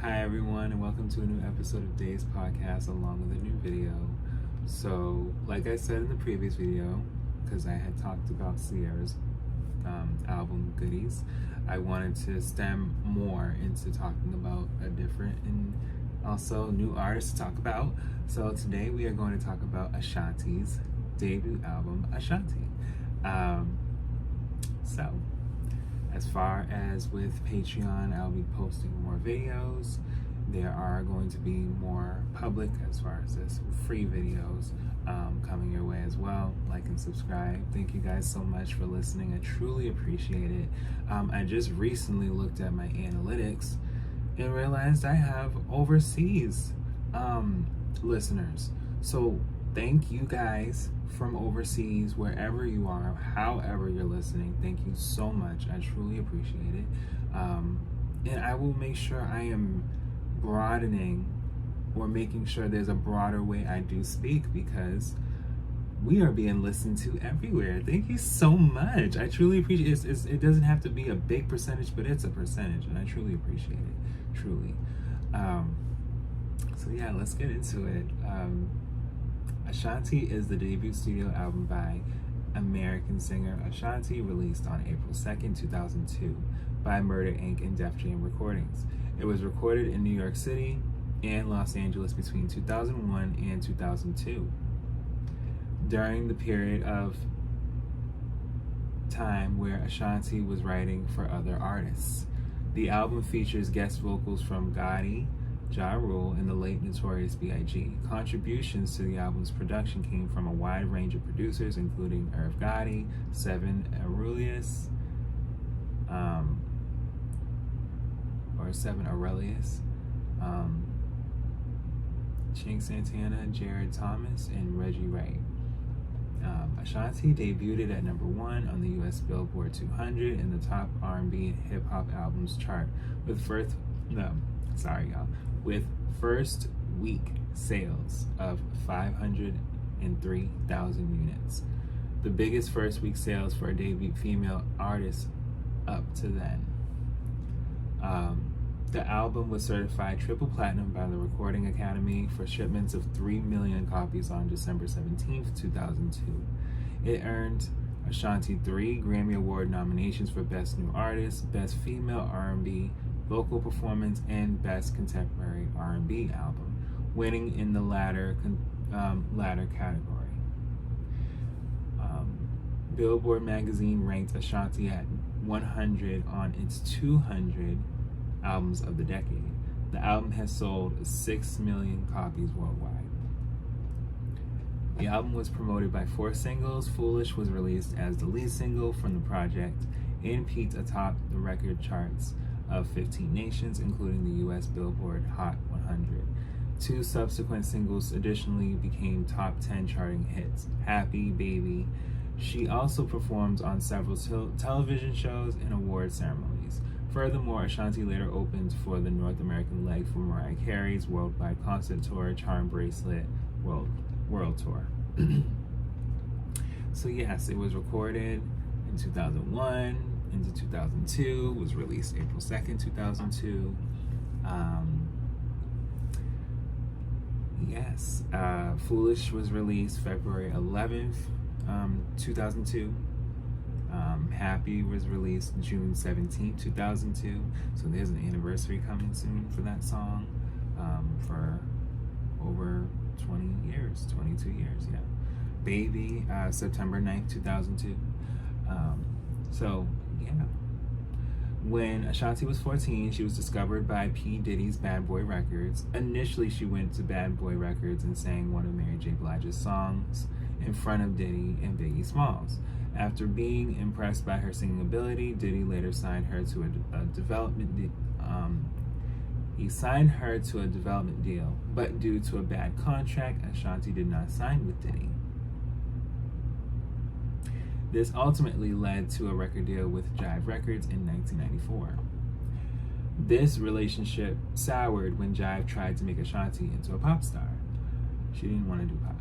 Hi everyone, and welcome to a new episode of Day's Podcast along with a new video. So, like I said in the previous video, because I had talked about Sierra's album Goodies, I wanted to stem more into talking about a different and also new artist to talk about. So today we are going to talk about Ashanti's debut album, Ashanti. So, as far as with Patreon, I'll be posting more videos. There are going to be more public, as far as this, free videos coming your way as well. Like and subscribe. Thank you guys so much for listening. I truly appreciate it. I just recently looked at my analytics and realized I have overseas listeners. So thank you guys from overseas, wherever you are, however you're listening. Thank you so much. I truly appreciate it. And I will make sure I am broadening or making sure there's a broader way I do speak, because we are being listened to everywhere. Thank you so much. I truly appreciate it. It doesn't have to be a big percentage, but it's a percentage, and I truly appreciate it. Truly. So yeah, let's get into it. Ashanti is the debut studio album by American singer Ashanti, released on April 2nd, 2002 by Murder Inc. and Def Jam Recordings. It was recorded in New York City and Los Angeles between 2001 and 2002. During the period of time where Ashanti was writing for other artists. The album features guest vocals from Gotti, Ja Rule, and the late Notorious B.I.G. Contributions to the album's production came from a wide range of producers, including Irv Gotti, Seven Aurelius, Chink Santana, Jared Thomas, and Reggie Wright. Ashanti debuted at number 1 on the U.S. Billboard 200 in the top R&B and hip-hop albums chart with first week sales of 503,000 units, the biggest first week sales for a debut female artist up to then. The album was certified triple platinum by the Recording Academy for shipments of 3 million copies on December 17th, 2002. It earned Ashanti 3 Grammy Award nominations for Best New Artist, Best Female R&B Vocal Performance, and Best Contemporary R&B Album, winning in the latter category. Billboard magazine ranked Ashanti at 100 on its 200 albums of the decade. The album has sold 6 million copies worldwide. The album was promoted by 4 singles. Foolish was released as the lead single from the project and peaked atop the record charts of 15 nations, including the U.S. Billboard Hot 100. 2 subsequent singles additionally became top 10 charting hits, Happy, Baby. She also performed on several television shows and award ceremonies. Furthermore, Ashanti later opened for the North American leg for Mariah Carey's worldwide concert tour, Charm Bracelet World Tour. So yes, it was recorded in 2001 into 2002, was released April 2nd, 2002. Foolish was released February 11th, 2002. Happy was released June 17th, 2002. So there's an anniversary coming soon for that song, for over 20 years, 22 years, yeah. Baby, September 9th, 2002. So, yeah. When Ashanti was 14, she was discovered by P. Diddy's Bad Boy Records. Initially, she went to Bad Boy Records and sang one of Mary J. Blige's songs in front of Diddy and Biggie Smalls. After being impressed by her singing ability, Diddy later signed her to a development deal, but due to a bad contract, Ashanti did not sign with Diddy. This ultimately led to a record deal with Jive Records in 1994. This relationship soured when Jive tried to make Ashanti into a pop star. She didn't want to do pop.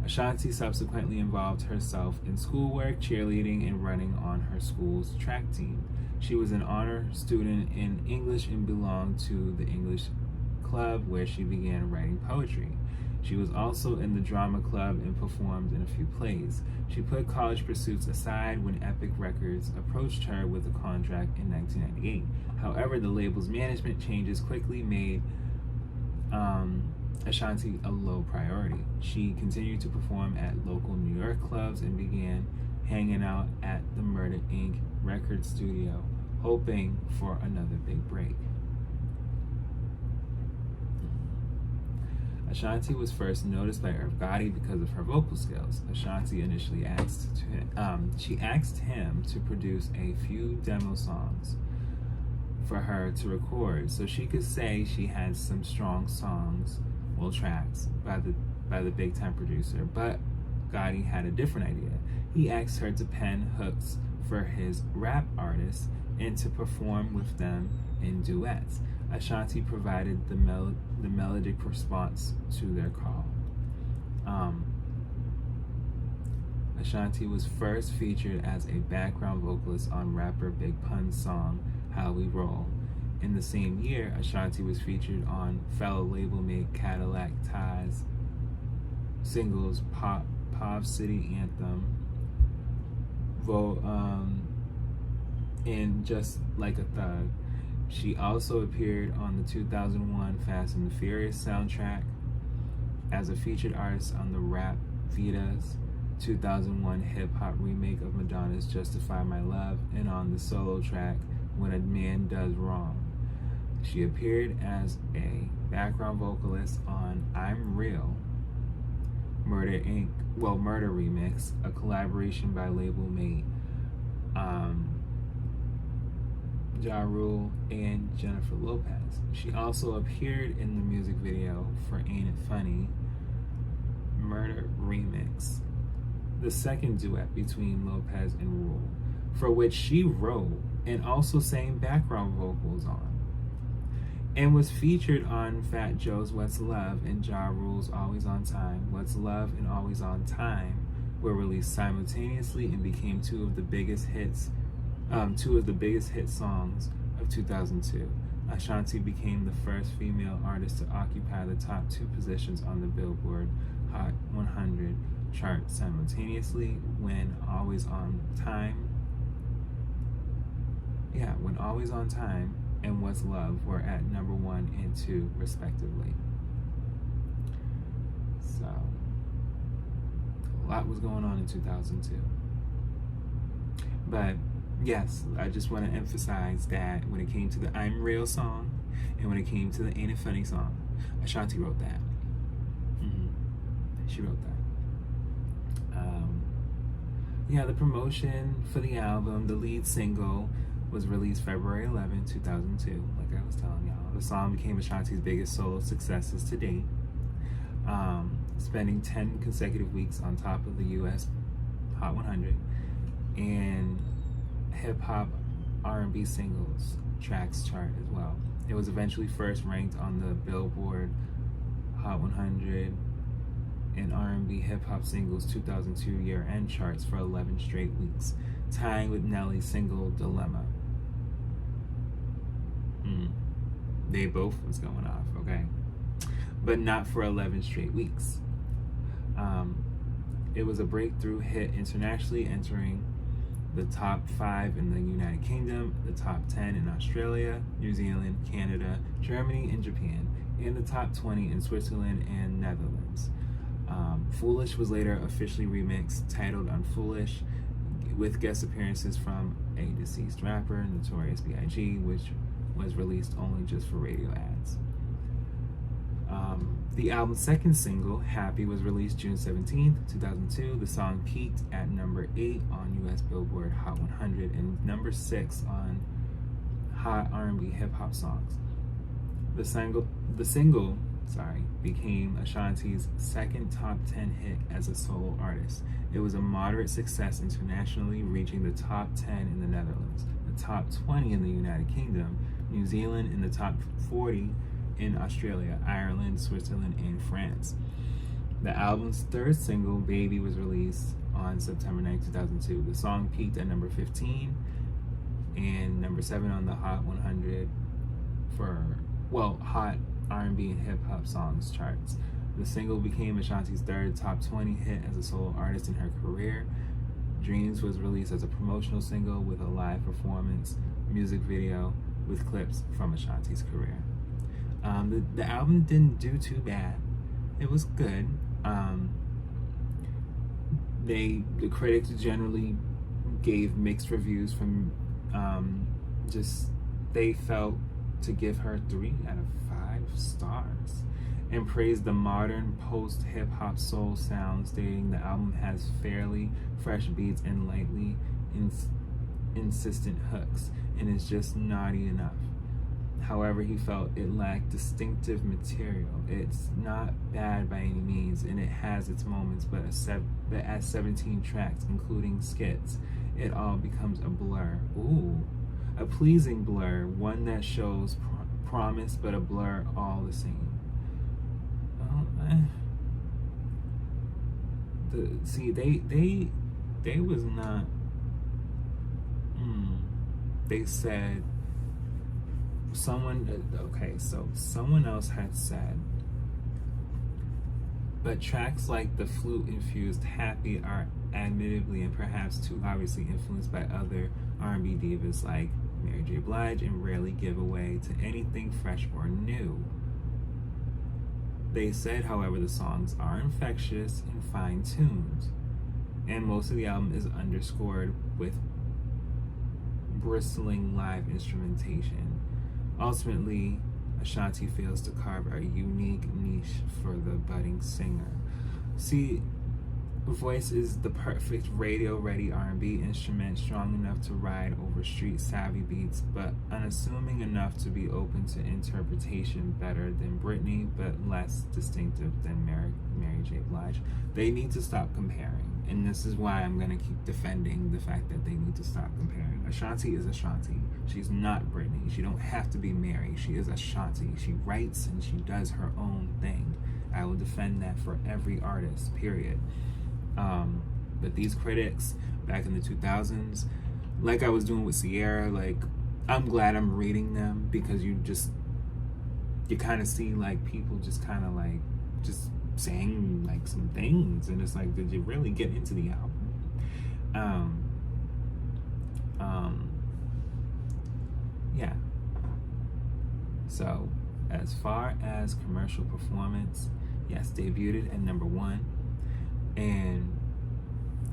Ashanti subsequently involved herself in schoolwork, cheerleading, and running on her school's track team. She was an honor student in English and belonged to the English club where she began writing poetry. She was also in the drama club and performed in a few plays. She put college pursuits aside when Epic Records approached her with a contract in 1998. However, the label's management changes quickly made Ashanti a low priority. She continued to perform at local New York clubs and began hanging out at the Murder Inc. record studio, hoping for another big break. Ashanti was first noticed by Irv Gotti because of her vocal skills. Ashanti initially asked him to produce a few demo songs for her to record, so she could say she had some strong songs, well, tracks by the big time producer. But Gotti had a different idea. He asked her to pen hooks for his rap artists and to perform with them in duets. Ashanti provided the melodic response to their call. Ashanti was first featured as a background vocalist on rapper Big Pun's song How We Roll. In the same year, Ashanti was featured on fellow label mate Cadillac Ty's singles Pop City Anthem, and Just Like a Thug. She also appeared on the 2001 Fast and the Furious soundtrack as a featured artist on the Rap Vita's 2001 hip-hop remake of Madonna's Justify My Love, and on the solo track When a Man Does Wrong. She appeared as a background vocalist on I'm Real, Murder Remix, a collaboration by label mate Ja Rule and Jennifer Lopez. She also appeared in the music video for Ain't It Funny, Murder Remix, the second duet between Lopez and Rule, for which she wrote and also sang background vocals on, and was featured on Fat Joe's What's Love and Ja Rule's Always on Time. What's Love and Always on Time were released simultaneously and became two of the biggest hit songs of 2002. Ashanti became the first female artist to occupy the top two positions on the Billboard Hot 100 chart simultaneously when Always on Time and What's Love were at number 1 and 2 respectively. So a lot was going on in 2002. But yes, I just want to emphasize that when it came to the I'm Real song and when it came to the Ain't It Funny song, Ashanti wrote that. She wrote that. The promotion for the album, the lead single, was released February 11, 2002, like I was telling y'all. The song became Ashanti's biggest solo successes to date, spending 10 consecutive weeks on top of the US Hot 100 and hip-hop R&B singles tracks chart as well. It was eventually first ranked on the Billboard Hot 100 and R&B hip-hop singles 2002 year-end charts for 11 straight weeks, tying with Nelly's single Dilemma. They both was going off, okay? But not for 11 straight weeks. It was a breakthrough hit internationally, entering the top 5 in the United Kingdom, the top 10 in Australia, New Zealand, Canada, Germany, and Japan, and the top 20 in Switzerland and Netherlands. Foolish was later officially remixed, titled Unfoolish, with guest appearances from a deceased rapper, Notorious B.I.G., which was released only just for radio ads. The album's second single, Happy, was released June 17th, 2002. The song peaked at number 8 on US Billboard Hot 100 and number 6 on Hot R&B Hip Hop Songs. The single became Ashanti's second top 10 hit as a solo artist. It was a moderate success internationally, reaching the top 10 in the Netherlands, the top 20 in the United Kingdom, New Zealand, and the top 40 in Australia, Ireland, Switzerland, and France. The album's third single, Baby, was released on September 9, 2002. The song peaked at number 15 and number 7 on the Hot 100 for, well, Hot R&B and Hip Hop Songs charts. The single became Ashanti's third top 20 hit as a solo artist in her career. Dreams was released as a promotional single with a live performance music video with clips from Ashanti's career. The album didn't do too bad. It was good. The critics generally gave mixed reviews from they felt to give her 3 out of 5 stars and praised the modern post-hip-hop soul sound, stating the album has fairly fresh beats and lightly insistent hooks and is just naughty enough. However, he felt it lacked distinctive material. It's not bad by any means, and it has its moments, but at 17 tracks, including skits, it all becomes a blur. Ooh, a pleasing blur, one that shows promise, but a blur all the same. They was not. They said someone else had said, but tracks like the flute-infused Happy are admittedly and perhaps too obviously influenced by other R&B divas like Mary J. Blige and rarely give away to anything fresh or new. They said, however, the songs are infectious and fine-tuned, and most of the album is underscored with bristling live instrumentation. Ultimately, Ashanti fails to carve a unique niche for the budding singer. See, voice is the perfect radio-ready R&B instrument, strong enough to ride over street-savvy beats, but unassuming enough to be open to interpretation, better than Britney, but less distinctive than Mary J. Blige. They need to stop comparing, and this is why I'm going to keep defending the fact that they need to stop comparing. Ashanti is Ashanti. She's not Britney. She don't have to be Mary. She is Ashanti. She writes and she does her own thing. I will defend that for every artist, period. But these critics back in the 2000s, like I was doing with Sierra, like, I'm glad I'm reading them, because you kind of see like people just kind of like just saying like some things, and it's like, did you really get into the album? Yeah. So as far as commercial performance, yes, debuted at number 1. And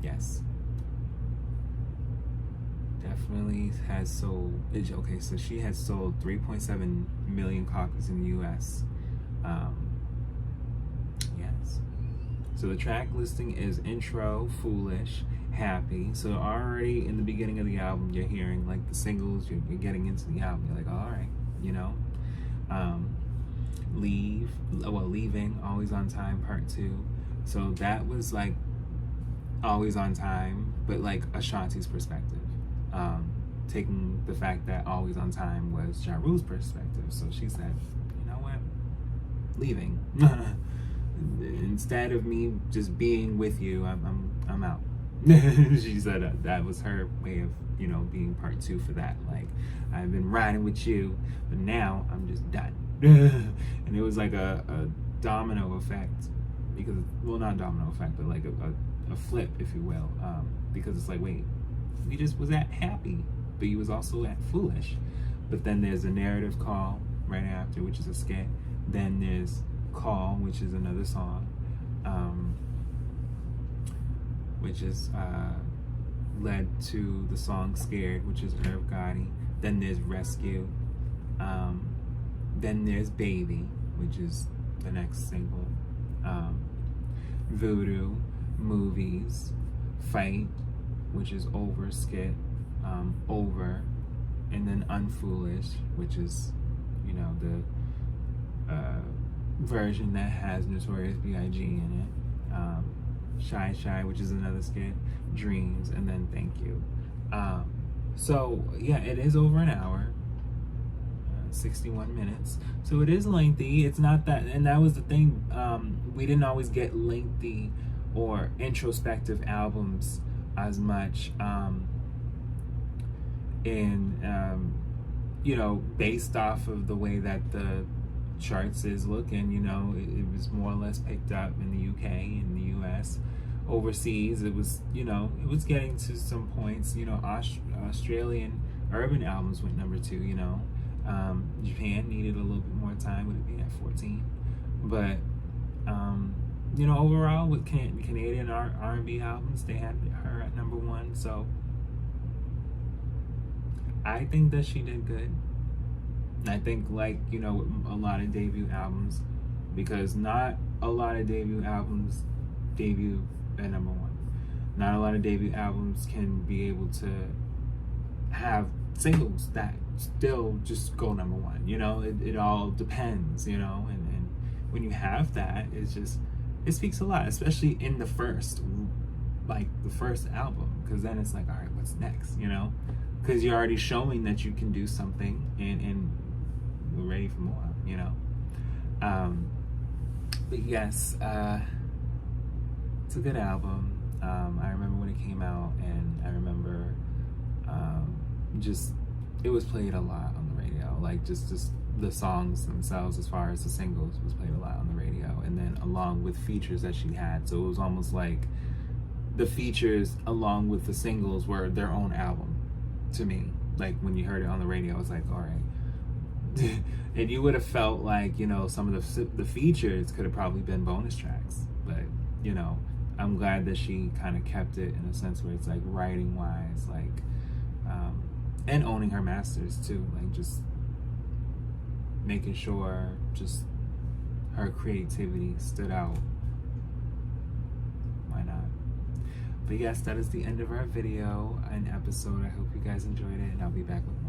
yes, definitely has sold. Okay, so she has sold 3.7 million copies in the US. Yes. So the track listing is Intro, Foolish, Happy. So already in the beginning of the album, you're hearing like the singles, you're getting into the album. You're like, all right, you know. Leaving, Always on Time, Part 2. So that was like Always on Time, but like Ashanti's perspective. Taking the fact that Always on Time was Ja Rule's perspective. So she said, you know what? Leaving. Instead of me just being with you, I'm out. She said that was her way of, being part 2 for that. Like, I've been riding with you, but now I'm just done. And it was like a domino effect, because, well, not domino effect, but like a flip, if you will, because it's like, wait, we just was at Happy, but you was also at Foolish. But then there's a narrative call right after, which is a skit. Then there's Call, which is another song, which is led to the song Scared, which is Irv Gotti. Then there's Rescue. Then there's Baby, which is the next single. Voodoo, Movies, Fight, which is Over skit, Over, and then Unfoolish, which is, the version that has Notorious B.I.G. in it. Shy, which is another skit, Dreams, and then Thank You. So yeah, it is over an hour, 61 minutes. So it is lengthy. It's not that, and that was the thing. We didn't always get lengthy or introspective albums as much. And you know, based off of the way that the charts is looking, you know, it was more or less picked up in the UK, in the US. Overseas, it was, you know, it was getting to some points. You know, Australian urban albums went number 2. You know, Japan needed a little bit more time with it being at 14, but you know, overall with Canadian R&B albums, they had her at number 1. So I think that she did good. I think, like, you know, with a lot of debut albums, because not a lot of debut albums debut at number 1. Not a lot of debut albums can be able to have singles that still just go number 1. You know, it all depends, you know, and when you have that, it speaks a lot, especially in the first album, because then it's like, all right, what's next, you know? Because you're already showing that you can do something, and we're ready for more, you know? But yes, it's a good album. I remember when it came out, and I remember it was played a lot on the radio. Like, just the songs themselves, as far as the singles, was played a lot on the radio, and then along with features that she had. So it was almost like the features along with the singles were their own album to me. Like, when you heard it on the radio, it was like, all right. And you would have felt like, you know, some of the features could have probably been bonus tracks, but, you know, I'm glad that she kind of kept it in a sense where it's like writing wise, like, and owning her masters too, like just making sure just her creativity stood out. Why not? But yes, that is the end of our video and episode. I hope you guys enjoyed it, and I'll be back with